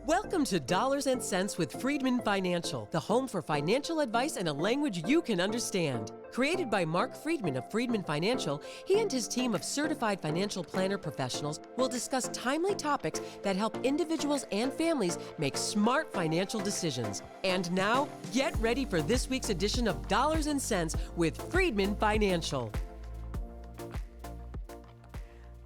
Welcome to Dollars and Cents with Freedman Financial, the home for financial advice in a language you can understand. Created by Marc Freedman of Freedman Financial, he and his team of certified financial planner professionals will discuss timely topics that help individuals and families make smart financial decisions. And now, get ready for this week's edition of Dollars and Cents with Freedman Financial.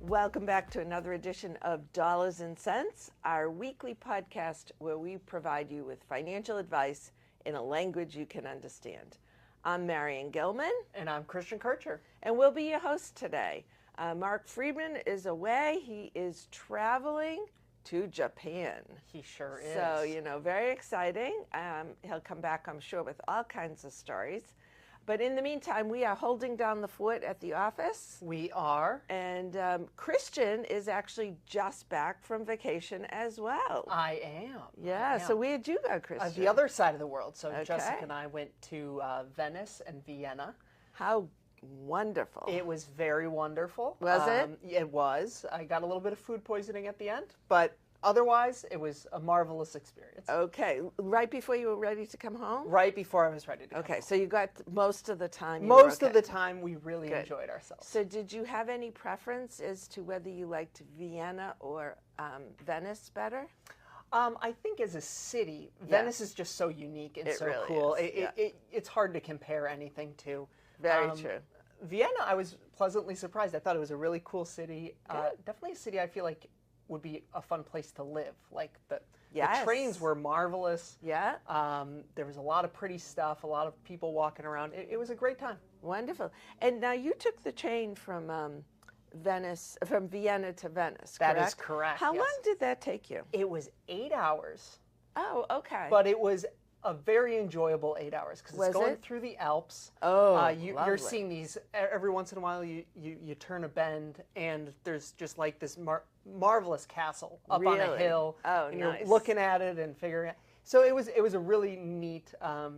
Welcome back to another edition of Dollars and Cents, our weekly podcast where we provide you with financial advice in a language you can understand. I'm Marion Gilman. And I'm Christian Kircher. And we'll be your host today. Marc Freedman is away. He is traveling to Japan. He sure is. So, very exciting. He'll come back, I'm sure, with all kinds of stories. But in the meantime, we are holding down the fort at the office. We are. And Christian is actually just back from vacation as well. I am. Yeah, so where'd you go, Christian? The other side of the world. So Okay. Jessica and I went to Venice and Vienna. How wonderful. It was very wonderful. Was it? It was. I got a little bit of food poisoning at the end, but otherwise, it was a marvelous experience. Okay, right before you were ready to come home? Right before I was ready to come home. So you got most of the time. Most of the time, we really enjoyed ourselves. So did you have any preference as to whether you liked Vienna or Venice better? I think as a city, Venice is just so unique and so really cool. is, It's hard to compare anything to. Very true. Vienna, I was pleasantly surprised. I thought it was a really cool city. Definitely a city I feel like would be a fun place to live. Like the trains were marvelous. Yeah. There was a lot of pretty stuff, a lot of people walking around. It was a great time. Wonderful. And now you took the train from Vienna to Venice, correct? That is correct. How long did that take you? It was 8 hours. Oh, okay. But it was a very enjoyable 8 hours because it's going through the Alps. Oh, you're seeing these every once in a while. You turn a bend and there's just like this marvelous castle up on a hill. Oh, and nice. You're looking at it and figuring out. So it was a really neat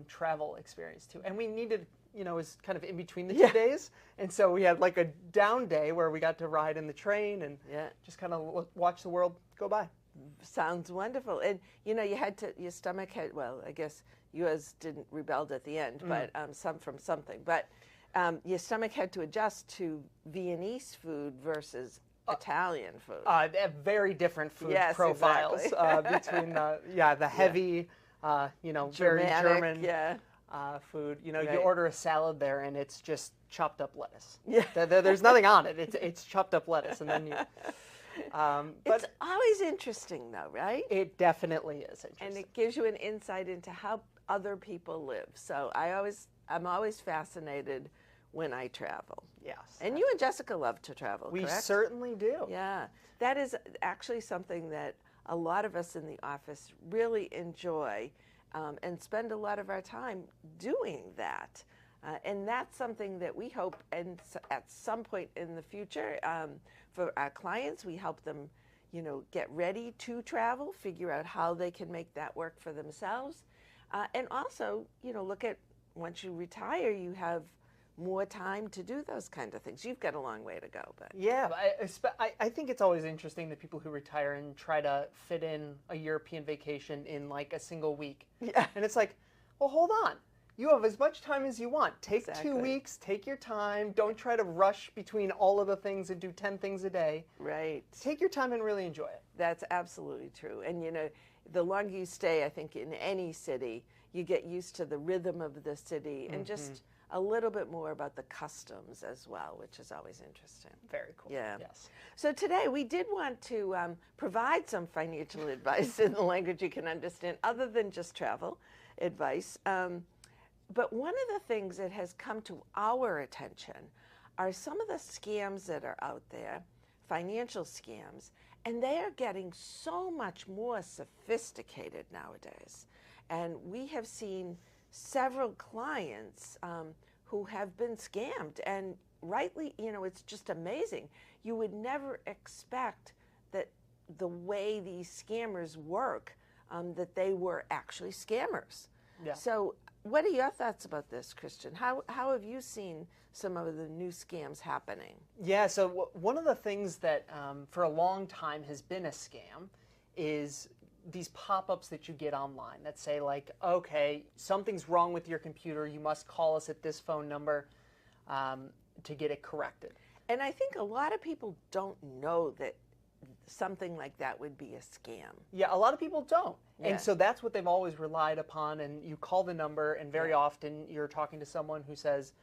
travel experience too. And we needed, it was kind of in between the 2 days, and so we had like a down day where we got to ride in the train and just kind of watch the world go by. Sounds wonderful. And your stomach had, well, I guess yours didn't rebelled at the end, but but your stomach had to adjust to Viennese food versus Italian food. Very different food profiles between the heavy, very German food. You order a salad there and it's just chopped up lettuce. Yeah. There's nothing on it. It's chopped up lettuce, and then you. But it's always interesting, though, right? It definitely is interesting. And it gives you an insight into how other people live. So I'm always fascinated when I travel. Yes. And you and Jessica love to travel, We correct? certainly do. Yeah. That is actually something that a lot of us in the office really enjoy and spend a lot of our time doing that. And that's something that we hope, and at some point in the future, for our clients, we help them, get ready to travel, figure out how they can make that work for themselves, and also, look at once you retire, you have more time to do those kind of things. You've got a long way to go, but I think it's always interesting that people who retire and try to fit in a European vacation in like a single week. Yeah, and it's like, well, hold on. You have as much time as you want. Take Exactly. 2 weeks, take your time. Don't try to rush between all of the things and do 10 things a day. Right. Take your time and really enjoy it. That's absolutely true. And, the longer you stay, I think, in any city, you get used to the rhythm of the city and just a little bit more about the customs as well, which is always interesting. Very cool. Yeah. Yes. So today we did want to provide some financial advice in the language you can understand, other than just travel advice. But one of the things that has come to our attention are some of the scams that are out there, financial scams, and they are getting so much more sophisticated nowadays. And we have seen several clients who have been scammed, and rightly, it's just amazing. You would never expect that the way these scammers work, that they were actually scammers. Yeah. So what are your thoughts about this, Christian? How have you seen some of the new scams happening? Yeah, so one of the things that for a long time has been a scam is these pop-ups that you get online that say like, okay, something's wrong with your computer, you must call us at this phone number to get it corrected. And I think a lot of people don't know that something like that would be a scam. Yeah, a lot of people don't. Yeah. And so that's what they've always relied upon, and you call the number, and very often you're talking to someone who says,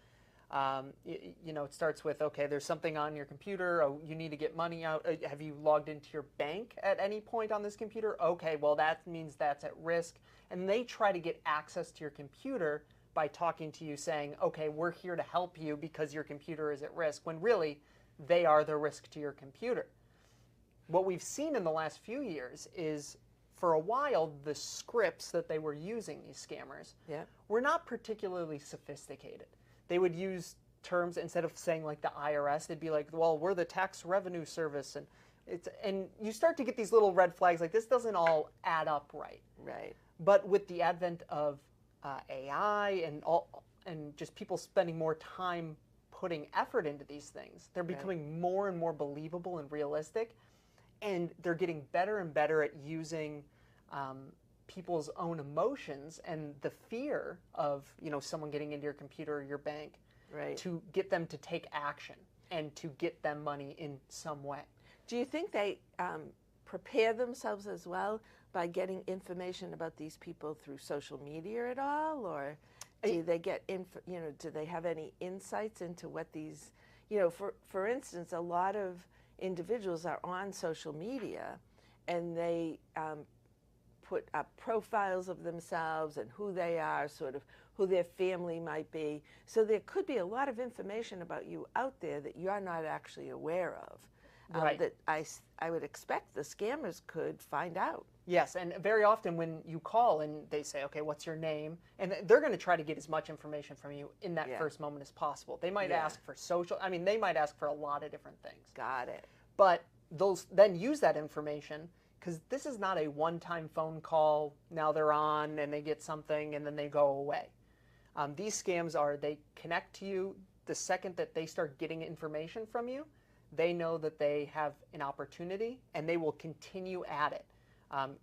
you know, it starts with, okay, there's something on your computer, oh, you need to get money out, have you logged into your bank at any point on this computer? Okay, well that means that's at risk. And they try to get access to your computer by talking to you saying, okay, we're here to help you because your computer is at risk, when really they are the risk to your computer. What we've seen in the last few years is, for a while, the scripts that they were using, these scammers, were not particularly sophisticated. They would use terms, instead of saying like the IRS, they'd be like, well, we're the tax revenue service. And you start to get these little red flags, like this doesn't all add up right. Right. But with the advent of AI and just people spending more time putting effort into these things, they're becoming more and more believable and realistic. And they're getting better and better at using people's own emotions and the fear of, you know, someone getting into your computer or your bank to get them to take action and to get them money in some way. Do you think they prepare themselves as well by getting information about these people through social media at all, or do they get do they have any insights into what these, you know, for instance, a lot of individuals are on social media and they put up profiles of themselves and who they are, sort of who their family might be. So there could be a lot of information about you out there that you're not actually aware of. That I would expect the scammers could find out. Yes, and very often when you call and they say, okay, what's your name? And they're going to try to get as much information from you in that first moment as possible. They might ask for social, I mean, they might ask for a lot of different things. Got it. But they'll then use that information, because this is not a one-time phone call, now they're on and they get something and then they go away. These scams are, they connect to you the second that they start getting information from you. They know that they have an opportunity and they will continue at it.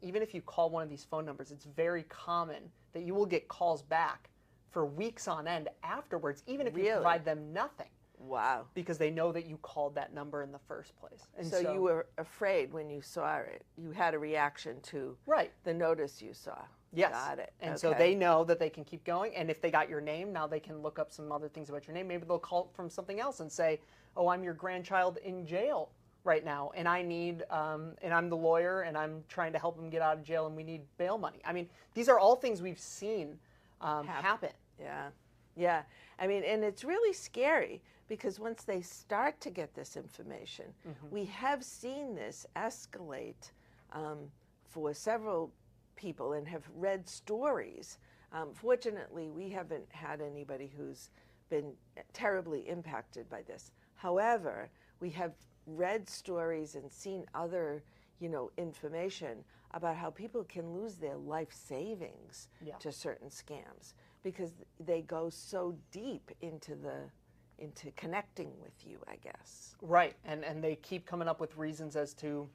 Even if you call one of these phone numbers, it's very common that you will get calls back for weeks on end afterwards, even if you provide them nothing. Wow. Because they know that you called that number in the first place. And so you were afraid when you saw it. You had a reaction to the notice you saw. Yes. Got it. And so they know that they can keep going. And if they got your name, now they can look up some other things about your name. Maybe they'll call from something else and say, oh, I'm your grandchild in jail right now, and I need, and I'm the lawyer, and I'm trying to help him get out of jail, and we need bail money. I mean, these are all things we've seen happen. Yeah, yeah. I mean, and it's really scary, because once they start to get this information, we have seen this escalate for several people and have read stories. Fortunately, we haven't had anybody who's been terribly impacted by this. However, we have read stories and seen other, information about how people can lose their life savings to certain scams because they go so deep into connecting with you, I guess. Right, and they keep coming up with reasons as to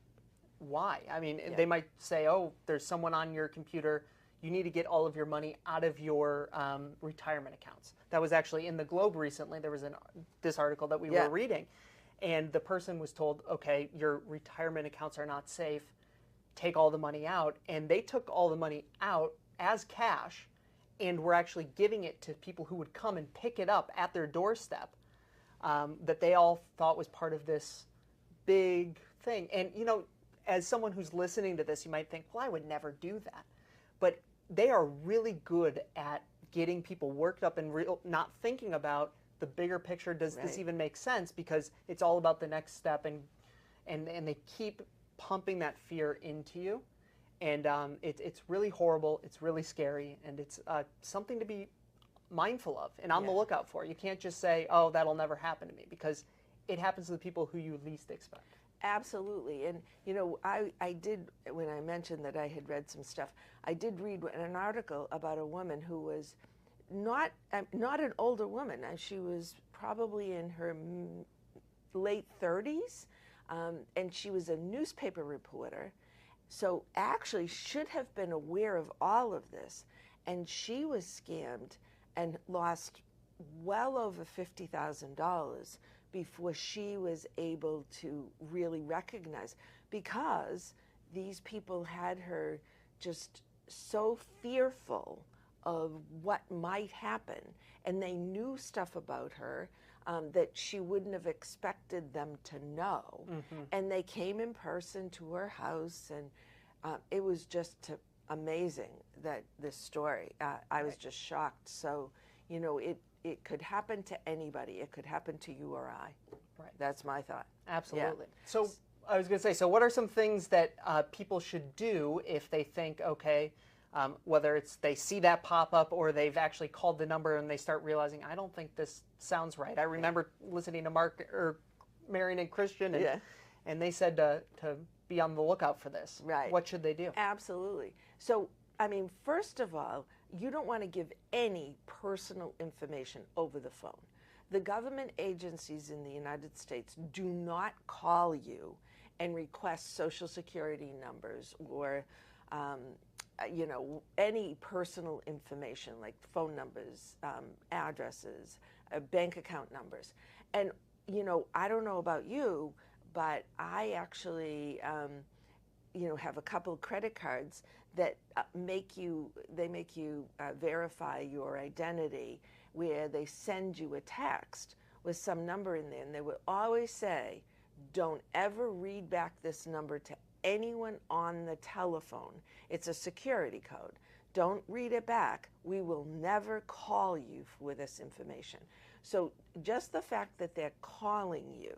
why. I mean, they might say, oh, there's someone on your computer, you need to get all of your money out of your retirement accounts. That was actually in the Globe recently. There was this article that we were reading, and the person was told, okay, your retirement accounts are not safe, take all the money out. And they took all the money out as cash and were actually giving it to people who would come and pick it up at their doorstep, that they all thought was part of this big thing. And, as someone who's listening to this, you might think, well, I would never do that. But they are really good at getting people worked up and not thinking about the bigger picture. Does this even make sense? Because it's all about the next step, and they keep pumping that fear into you. And it's really horrible, it's really scary, and it's something to be mindful of and on the lookout for. You can't just say, oh, that'll never happen to me, because it happens to the people who you least expect. Absolutely. And, I did, when I mentioned that I had read some stuff, I did read an article about a woman who was not an older woman. She was probably in her late 30s, and she was a newspaper reporter. So actually should have been aware of all of this. And she was scammed and lost well over $50,000 before she was able to really recognize, because these people had her just so fearful of what might happen, and they knew stuff about her that she wouldn't have expected them to know. And they came in person to her house, and it was just amazing, that this story. I was just shocked. So, you know, it could happen to anybody. It could happen to you or I. Right. That's my thought. Absolutely. Yeah. So I was going to say, so what are some things that people should do if they think, okay, whether it's they see that pop up or they've actually called the number and they start realizing, I don't think this sounds right. I remember listening to Marc or Marion and Christian, and they said to be on the lookout for this. Right. What should they do? Absolutely. So, I mean, first of all, you don't want to give any personal information over the phone. The government agencies in the United States do not call you and request Social Security numbers or you know, any personal information like phone numbers, addresses, bank account numbers. And, you know, I don't know about you, but I actually, you know, have a couple of credit cards that make you verify your identity, where they send you a text with some number in there, and they will always say, don't ever read back this number to anyone on the telephone. It's a security code. Don't read it back. We will never call you with this information. So just the fact that they're calling you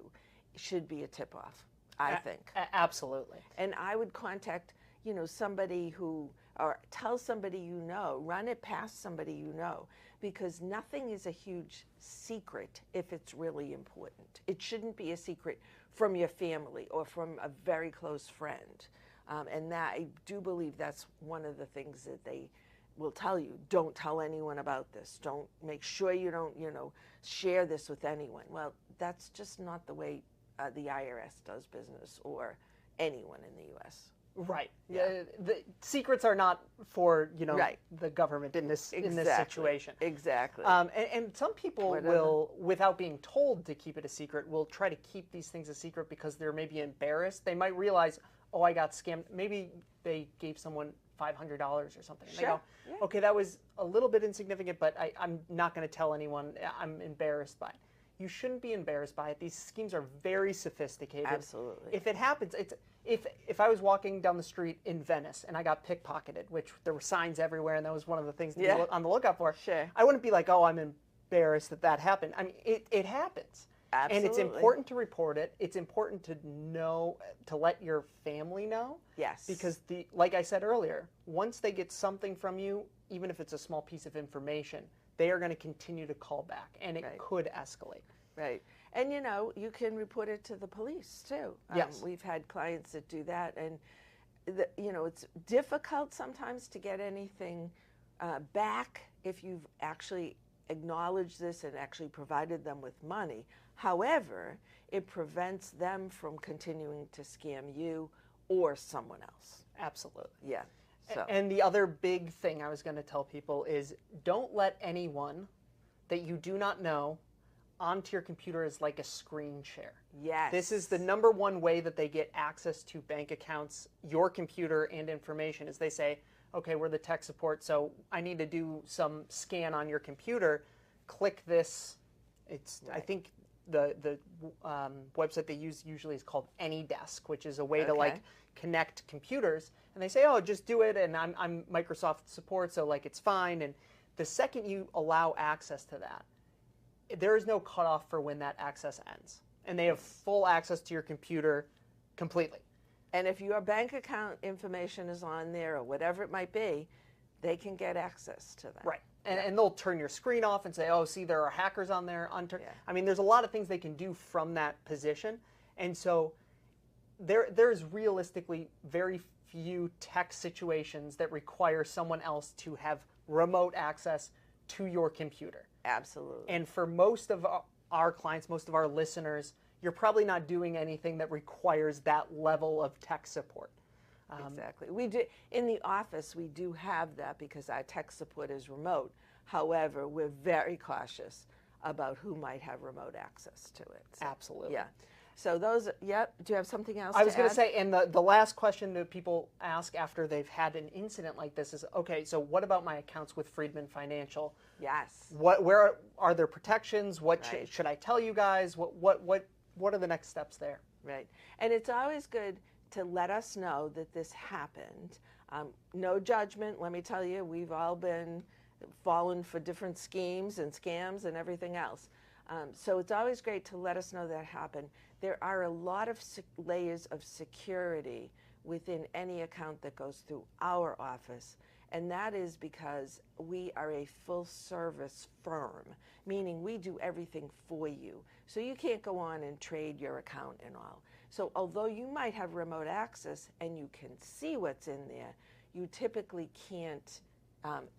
should be a tip-off, I think. Absolutely. And I would contact, you know, somebody who, or tell somebody you know, run it past somebody you know, because nothing is a huge secret if it's really important. It shouldn't be a secret from your family or from a very close friend. And that, I do believe that's one of the things that they will tell you. Don't tell anyone about this. Don't, make sure you don't, you know, share this with anyone. Well, that's just not the way the IRS does business, or anyone in the U.S. Right. Yeah. The secrets are not for, you know, the government in this situation. Exactly. And some people will, without being told to keep it a secret, will try to keep these things a secret because they're maybe embarrassed. They might realize, oh, I got scammed. Maybe they gave someone $500 or something. And they go, okay, that was a little bit insignificant, but I'm not going to tell anyone. I'm embarrassed by it. You shouldn't be embarrassed by it. These schemes are very sophisticated. Absolutely. If it happens, it's if I was walking down the street in Venice and I got pickpocketed, which there were signs everywhere, and that was one of the things to be on the lookout for. Sure. I wouldn't be like, oh, I'm embarrassed that happened. I mean, it happens. Absolutely. And it's important to report it. It's important to know, to let your family know. Yes. Because like I said earlier, once they get something from you, even if it's a small piece of information, they are going to continue to call back, and it could escalate. Right. And, you know, you can report it to the police, too. Yes. We've had clients that do that. And, you know, it's difficult sometimes to get anything back if you've actually acknowledged this and actually provided them with money. However, it prevents them from continuing to scam you or someone else. Absolutely. Yeah. So. And the other big thing I was going to tell people is, don't let anyone that you do not know onto your computer as like a screen share. Yes. This is the number one way that they get access to bank accounts, your computer, and information, is they say, okay, we're the tech support, so I need to do some scan on your computer. Click this. It's I think the website they use usually is called AnyDesk, which is a way to like connect computers. And they say, oh, just do it, and I'm Microsoft support, so like it's fine. And the second you allow access to that, there is no cutoff for when that access ends. And they have full access to your computer completely. And if your bank account information is on there or whatever it might be, they can get access to that. Right. And they'll turn your screen off and say, oh, see, there are hackers on there. I mean, there's a lot of things they can do from that position. And so there's realistically very few tech situations that require someone else to have remote access to your computer. Absolutely. And for most of our clients, most of our listeners, you're probably not doing anything that requires that level of tech support. Exactly. We do in the office. We do have that because our tech support is remote. However, we're very cautious about who might have remote access to it. So, absolutely. Yeah. So those. Yep. Do you have something else? I was going to say, and the last question that people ask after they've had an incident like this is, okay, so what about my accounts with Freedman Financial? Yes. Where are there protections? What Right. should I tell you guys? What are the next steps there? Right. And it's always good to let us know that this happened. No judgment. Let me tell you, we've all been fallen for different schemes and scams and everything else. So it's always great to let us know that happened. There are a lot of layers of security within any account that goes through our office. And that is because we are a full service firm, meaning we do everything for you. So you can't go on and trade your account and all. So although you might have remote access and you can see what's in there, you typically can't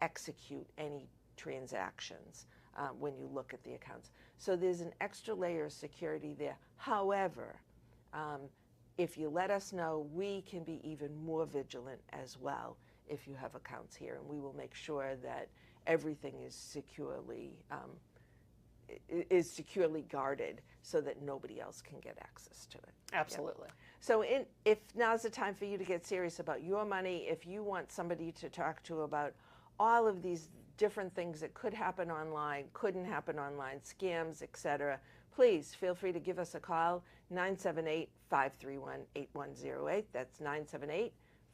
execute any transactions when you look at the accounts. So there's an extra layer of security there. However, if you let us know, we can be even more vigilant as well if you have accounts here, and we will make sure that everything is securely guarded so that nobody else can get access to it. Absolutely. Yep. So if now's the time for you to get serious about your money, if you want somebody to talk to about all of these different things that could happen online, couldn't happen online, scams, etc., please feel free to give us a call, 978-531-8108. That's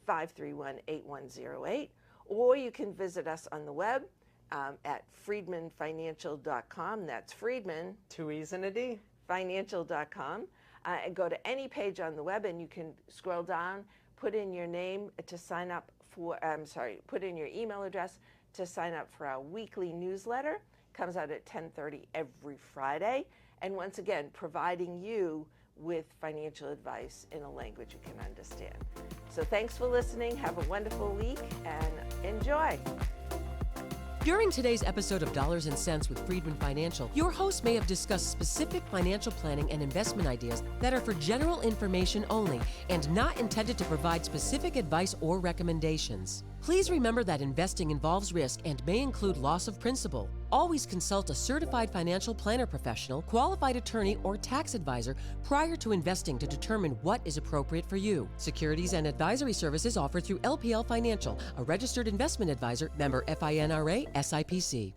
978-531-8108. Or you can visit us on the web at freedmanfinancial.com. That's Freedman. 2 E's and a D. Financial.com. And go to any page on the web and you can scroll down, put in your name to sign up for, put in your email address to sign up for our weekly newsletter. Comes out at 10:30 every Friday. And once again, providing you with financial advice in a language you can understand. So thanks for listening. Have a wonderful week and enjoy. During today's episode of Dollars and Cents with Freedman Financial, your host may have discussed specific financial planning and investment ideas that are for general information only and not intended to provide specific advice or recommendations. Please remember that investing involves risk and may include loss of principal. Always consult a certified financial planner professional, qualified attorney, or tax advisor prior to investing to determine what is appropriate for you. Securities and advisory services offered through LPL Financial, a registered investment advisor, member FINRA, SIPC.